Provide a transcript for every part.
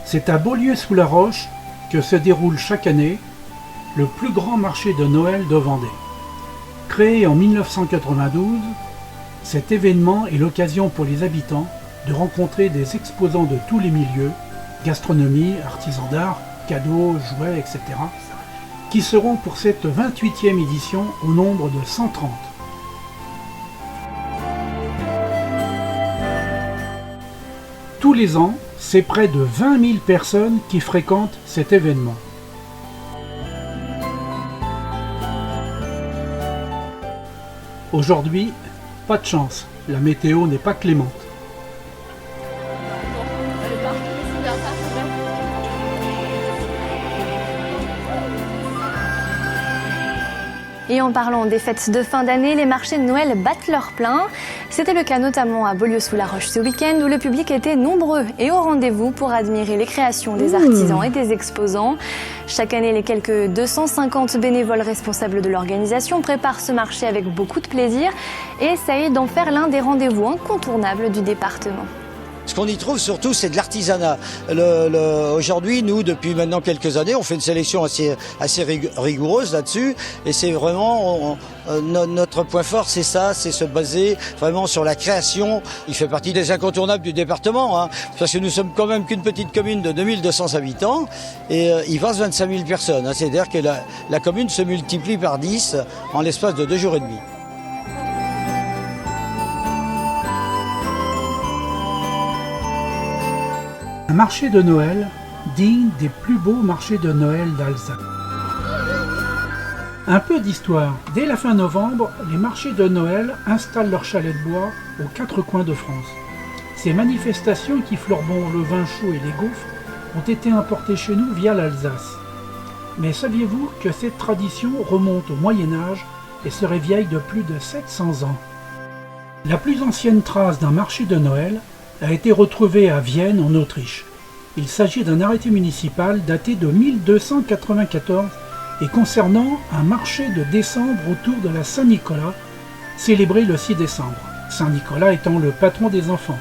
C'est à Beaulieu-sous-la-Roche que se déroule chaque année le plus grand marché de Noël de Vendée. Créé en 1992, cet événement est l'occasion pour les habitants de rencontrer des exposants de tous les milieux, gastronomie, artisans d'art, cadeaux, jouets, etc., qui seront pour cette 28e édition au nombre de 130. Tous les ans, c'est près de 20 000 personnes qui fréquentent cet événement. Aujourd'hui, pas de chance, la météo n'est pas clémente. Et en parlant des fêtes de fin d'année, les marchés de Noël battent leur plein. C'était le cas notamment à Beaulieu-sous-la-Roche ce week-end où le public était nombreux et au rendez-vous pour admirer les créations des artisans et des exposants. Chaque année, les quelques 250 bénévoles responsables de l'organisation préparent ce marché avec beaucoup de plaisir et essayent d'en faire l'un des rendez-vous incontournables du département. Ce qu'on y trouve surtout, c'est de l'artisanat. Aujourd'hui, nous, depuis maintenant quelques années, on fait une sélection assez rigoureuse là-dessus. Et c'est vraiment, notre point fort, c'est ça, c'est se baser vraiment sur la création. Il fait partie des incontournables du département, hein, parce que nous sommes quand même qu'une petite commune de 2200 habitants et il passe 25 000 personnes. Hein, c'est-à-dire que la commune se multiplie par 10 en l'espace de 2 jours et demi. Un marché de Noël digne des plus beaux marchés de Noël d'Alsace. Un peu d'histoire. Dès la fin novembre, les marchés de Noël installent leurs chalets de bois aux 4 coins de France. Ces manifestations qui fleurbont le vin chaud et les gaufres ont été importées chez nous via l'Alsace. Mais saviez-vous que cette tradition remonte au Moyen-Âge et serait vieille de plus de 700 ans? La plus ancienne trace d'un marché de Noël a été retrouvée à Vienne en Autriche. Il s'agit d'un arrêté municipal daté de 1294 et concernant un marché de décembre autour de la Saint-Nicolas, célébré le 6 décembre, Saint-Nicolas étant le patron des enfants.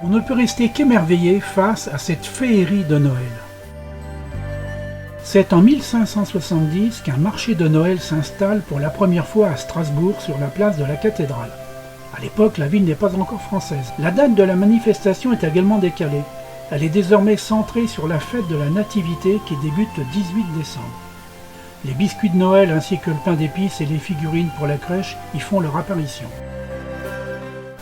On ne peut rester qu'émerveillé face à cette féerie de Noël. C'est en 1570 qu'un marché de Noël s'installe pour la première fois à Strasbourg sur la place de la cathédrale. À l'époque, la ville n'est pas encore française. La date de la manifestation est également décalée. Elle est désormais centrée sur la fête de la Nativité qui débute le 18 décembre. Les biscuits de Noël ainsi que le pain d'épices et les figurines pour la crèche y font leur apparition.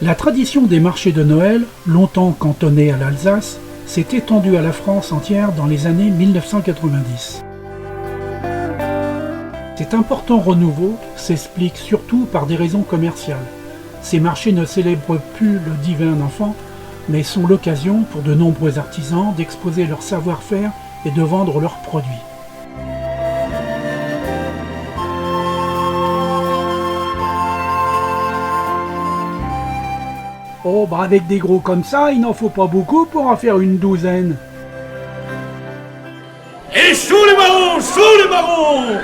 La tradition des marchés de Noël, longtemps cantonnée à l'Alsace, s'est étendue à la France entière dans les années 1990. Cet important renouveau s'explique surtout par des raisons commerciales. Ces marchés ne célèbrent plus le divin enfant, mais sont l'occasion pour de nombreux artisans d'exposer leur savoir-faire et de vendre leurs produits. Oh, bah avec des gros comme ça, il n'en faut pas beaucoup pour en faire une douzaine. Et sous les marrons, sous les marrons!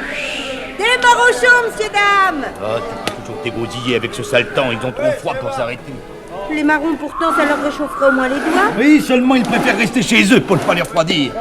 Des marrons chauds, messieurs, dames! Ah, tu peux toujours t'égaudiller avec ce sale temps, ils ont trop froid pour s'arrêter. Les marrons, pourtant, ça leur réchaufferait au moins les doigts. Oui, seulement ils préfèrent rester chez eux pour ne pas les refroidir.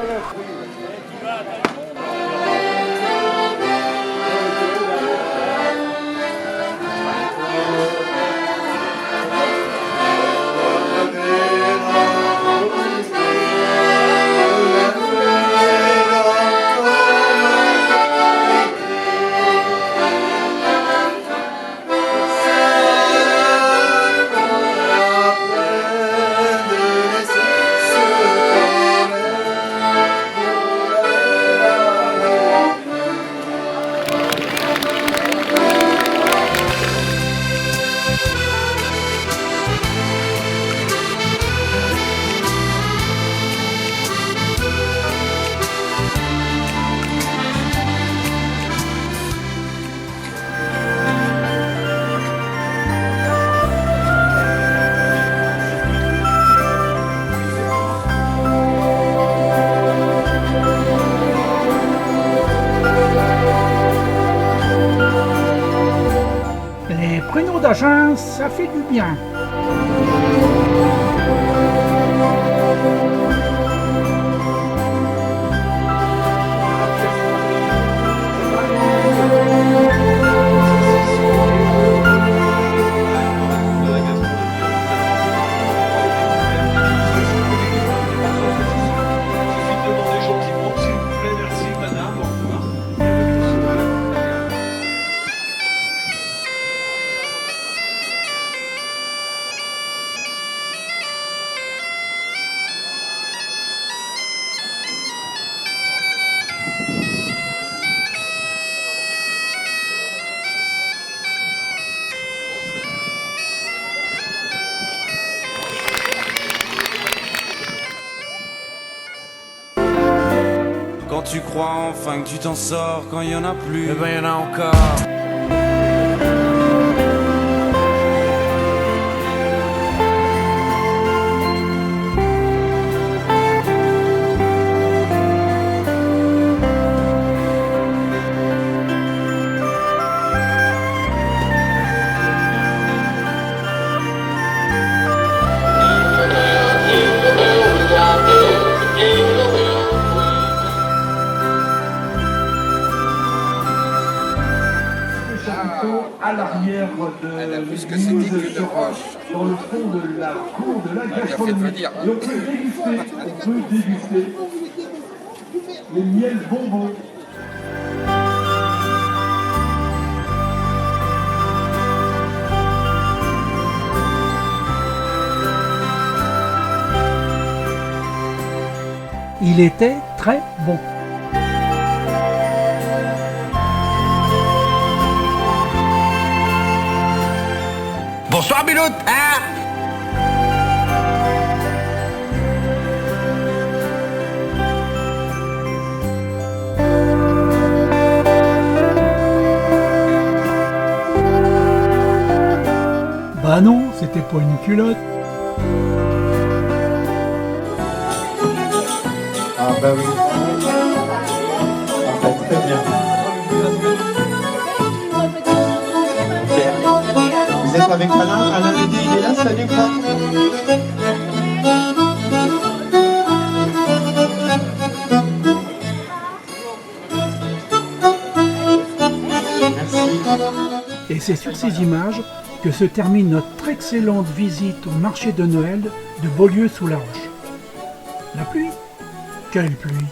d'Agen, ça fait du bien. Quand tu crois enfin que tu t'en sors, quand il y en a plus, eh ben il y en a encore. À l'arrière de l'église, dans le fond de la cour de la gastronomie. Et on peut déguster les miels bonbons. Il était très bon. Bonsoir Bilout, hein? Bah non, c'était pas une culotte. Ah bah oui. Parfait, très bien. Vous êtes avec Alain? Alain Lédé, il est là, salut quoi. Merci. Et c'est sur ces images que se termine notre excellente visite au marché de Noël de Beaulieu-sous-la-Roche. La pluie? Quelle pluie!